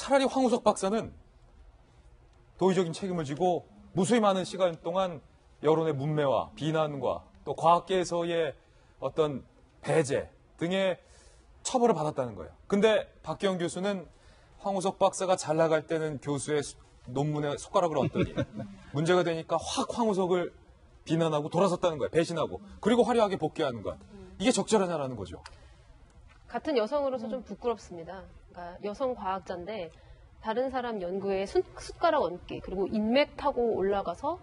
차라리 황우석 박사는 도의적인 책임을 지고 무수히 많은 시간 동안 여론의 문매와 비난과 또 과학계에서의 어떤 배제 등의 처벌을 받았다는 거예요. 근데 박기영 교수는 황우석 박사가 잘 나갈 때는 교수의 논문에 손가락을 얹더니 문제가 되니까 확 황우석을 비난하고 돌아섰다는 거예요. 배신하고. 그리고 화려하게 복귀하는 것. 이게 적절하냐라는 거죠. 같은 여성으로서 좀 부끄럽습니다. 그러니까 여성 과학자인데 다른 사람 연구에 숟가락 얹기 그리고 인맥 타고 올라가서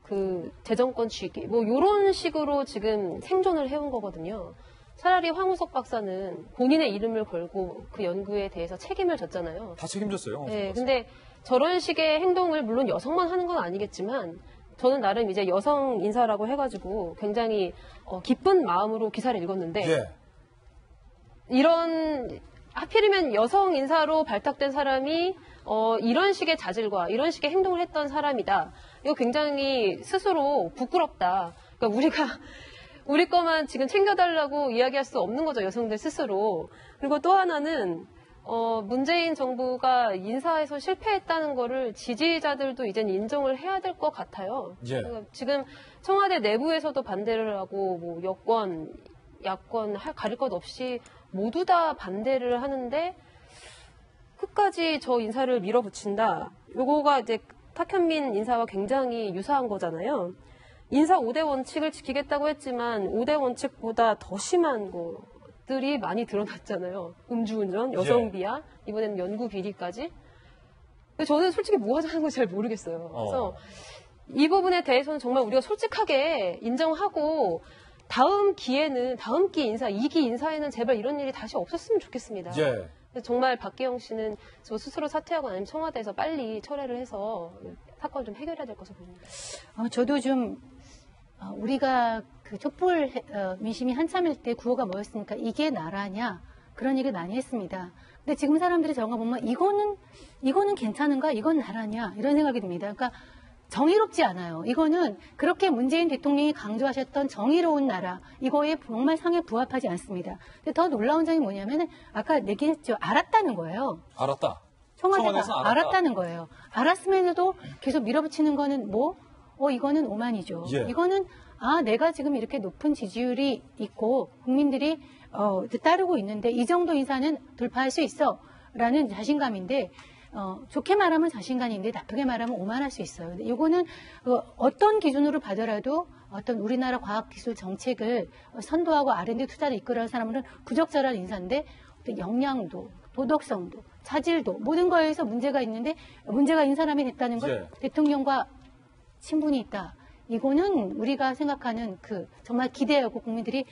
그 재정권 쥐기 뭐 이런 식으로 지금 생존을 해온 거거든요. 차라리 황우석 박사는 본인의 이름을 걸고 그 연구에 대해서 책임을 졌잖아요. 다 책임졌어요. 네, 근데 저런 식의 행동을 물론 여성만 하는 건 아니겠지만 저는 나름 이제 여성 인사라고 해가지고 굉장히 기쁜 마음으로 기사를 읽었는데 예. 이런 하필이면 여성 인사로 발탁된 사람이 이런 식의 자질과 이런 식의 행동을 했던 사람이다. 이거 굉장히 스스로 부끄럽다. 그러니까 우리 거만 지금 챙겨달라고 이야기할 수 없는 거죠. 여성들 스스로. 그리고 또 하나는 문재인 정부가 인사에서 실패했다는 거를 지지자들도 이젠 인정을 해야 될 것 같아요. 예. 그러니까 지금 청와대 내부에서도 반대를 하고 뭐 여권, 야권 가릴 것 없이 모두 다 반대를 하는데 끝까지 저 인사를 밀어붙인다. 요거가 이제 탁현민 인사와 굉장히 유사한 거잖아요. 인사 5대 원칙을 지키겠다고 했지만 5대 원칙보다 더 심한 것들이 많이 드러났잖아요. 음주운전, 여성비하, 이번에는 연구 비리까지. 근데 저는 솔직히 뭐 하자는 건지 잘 모르겠어요. 그래서 이 부분에 대해서는 정말 우리가 솔직하게 인정하고 다음 기 인사, 2기 인사에는 제발 이런 일이 다시 없었으면 좋겠습니다. 예. 정말 박기영 씨는 저 스스로 사퇴하고 아니면 청와대에서 빨리 철회를 해서 사건을 좀 해결해야 될 것으로 보입니다. 저도 좀 우리가 그 촛불 민심이 한참일 때 구호가 뭐였습니까? 이게 나라냐? 그런 얘기를 많이 했습니다. 근데 지금 사람들이 적어 보면 이거는 괜찮은가? 이건 나라냐? 이런 생각이 듭니다. 그러니까 정의롭지 않아요. 이거는 그렇게 문재인 대통령이 강조하셨던 정의로운 나라, 이거에 정말 상에 부합하지 않습니다. 근데 더 놀라운 점이 뭐냐면 아까 얘기했죠. 알았다는 거예요. 알았다. 청와대가 알았다는 거예요. 알았으면서도 계속 밀어붙이는 거는 이거는 오만이죠. 예. 이거는 내가 지금 이렇게 높은 지지율이 있고 국민들이 따르고 있는데 이 정도 인사는 돌파할 수 있어라는 자신감인데 좋게 말하면 자신감인데 나쁘게 말하면 오만할 수 있어요. 근데 이거는 어떤 기준으로 봐더라도 어떤 우리나라 과학기술 정책을 선도하고 R&D 투자를 이끌어가는 사람은 부적절한 인사인데 역량도, 도덕성도, 차질도 모든 거에서 문제가 있는데 문제가 있는 사람이 됐다는 걸 대통령과 친분이 있다. 이거는 우리가 생각하는 정말 기대하고 국민들이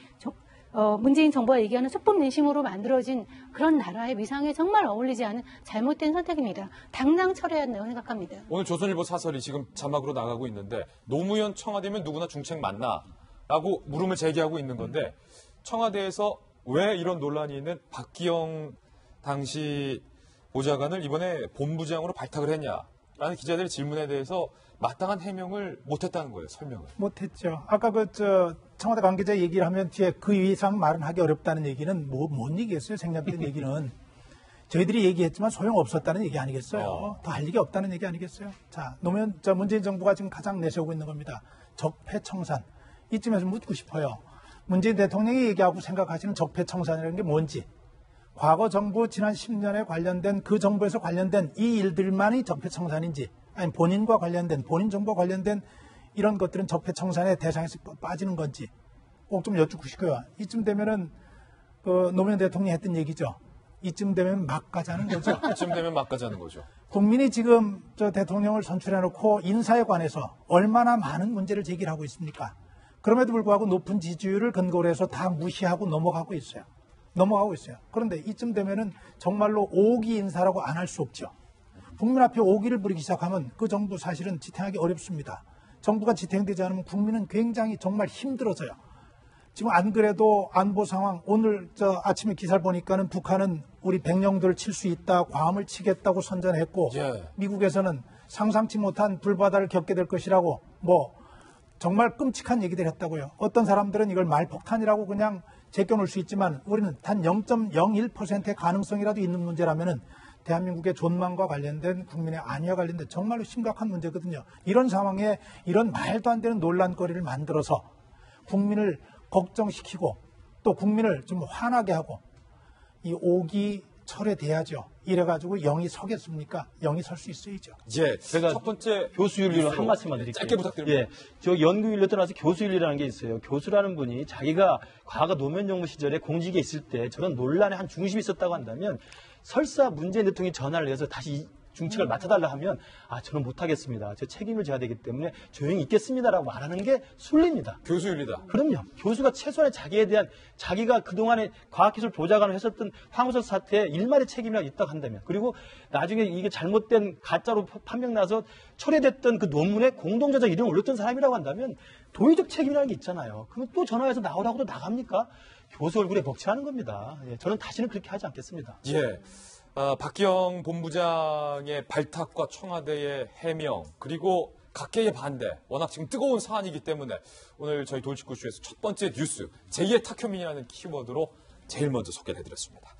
문재인 정부가 얘기하는 촛불 민심으로 만들어진 그런 나라의 위상에 정말 어울리지 않은 잘못된 선택입니다. 당장 철회해야 한다고 생각합니다. 오늘 조선일보 사설이 지금 자막으로 나가고 있는데 노무현 청와대면 누구나 중책 맞나? 라고 물음을 제기하고 있는 건데 청와대에서 왜 이런 논란이 있는 박기영 당시 보좌관을 이번에 본부장으로 발탁을 했냐라는 기자들의 질문에 대해서 마땅한 해명을 못했다는 거예요. 설명을. 못했죠. 아까 청와대 관계자 얘기를 하면 뒤에 그 이상 말은 하기 어렵다는 얘기는 뭔 얘기겠어요? 생략된 얘기는. 저희들이 얘기했지만 소용없었다는 얘기 아니겠어요? 더 할 얘기 없다는 얘기 아니겠어요? 자, 문재인 정부가 지금 가장 내세우고 있는 겁니다. 적폐청산. 이쯤에서 묻고 싶어요. 문재인 대통령이 얘기하고 생각하시는 적폐청산이라는 게 뭔지. 과거 정부 지난 10년에 관련된 그 정부에서 관련된 이 일들만이 적폐청산인지 아니 본인과 관련된 본인 정부와 관련된 이런 것들은 적폐청산의 대상에서 빠지는 건지 꼭 좀 여쭙고 싶고요. 이쯤 되면은 노무현 대통령이 했던 얘기죠. 이쯤 되면 막 가자는 거죠. 이쯤 되면 막 가자는 거죠. 국민이 지금 대통령을 선출해놓고 인사에 관해서 얼마나 많은 문제를 제기하고 있습니까? 그럼에도 불구하고 높은 지지율을 근거로 해서 다 무시하고 넘어가고 있어요. 그런데 이쯤 되면은 정말로 5기 인사라고 안 할 수 없죠. 국민 앞에 5기를 부리기 시작하면 그 정부 사실은 지탱하기 어렵습니다. 정부가 지탱되지 않으면 국민은 굉장히 정말 힘들어져요. 지금 안 그래도 안보 상황 오늘 아침에 기사를 보니까는 북한은 우리 백령도를 칠 수 있다, 괌을 치겠다고 선전했고 미국에서는 상상치 못한 불바다를 겪게 될 것이라고 정말 끔찍한 얘기들 했다고요. 어떤 사람들은 이걸 말폭탄이라고 그냥 제껴놓을 수 있지만 우리는 단 0.01%의 가능성이라도 있는 문제라면은 대한민국의 존망과 관련된 국민의 안위와 관련된 정말로 심각한 문제거든요. 이런 상황에 이런 말도 안 되는 논란거리를 만들어서 국민을 걱정시키고 또 국민을 좀 화나게 하고 이 옥이 철회돼야죠. 이래가지고 영이 서겠습니까? 영이 설 수 있어야죠. 예, 제가 첫 번째 교수윤리로 뉴스로 한 말씀만 드릴게요. 짧게 부탁드립니다. 예, 저 연구윤리 떠나서 교수윤리라는 게 있어요. 교수라는 분이 자기가 과거 노무현 정부 시절에 공직에 있을 때 저런 논란의 한 중심이 있었다고 한다면 설사 문재인 대통령이 전화를 해서 다시 이 중책을 맡아달라 하면 저는 못하겠습니다. 제 책임을 져야 되기 때문에 조용히 있겠습니다라고 말하는 게 순리입니다. 교수윤리다. 그럼요. 교수가 최소한의 자기에 대한 자기가 그동안에 과학기술 보좌관을 했었던 황우석 사태에 일말의 책임이 있다고 한다면 그리고 나중에 이게 잘못된 가짜로 판명 나서 철회됐던 그 논문에 공동저자 이름을 올렸던 사람이라고 한다면 도의적 책임이라는 게 있잖아요. 그러면 또 전화해서 나오라고도 나갑니까? 교수 얼굴에 먹칠하는 겁니다. 예, 저는 다시는 그렇게 하지 않겠습니다. 예. 박기영 본부장의 발탁과 청와대의 해명 그리고 각계의 반대 워낙 지금 뜨거운 사안이기 때문에 오늘 저희 돌직구쇼에서 첫 번째 뉴스 제2의 탁현민이라는 키워드로 제일 먼저 소개를 해드렸습니다.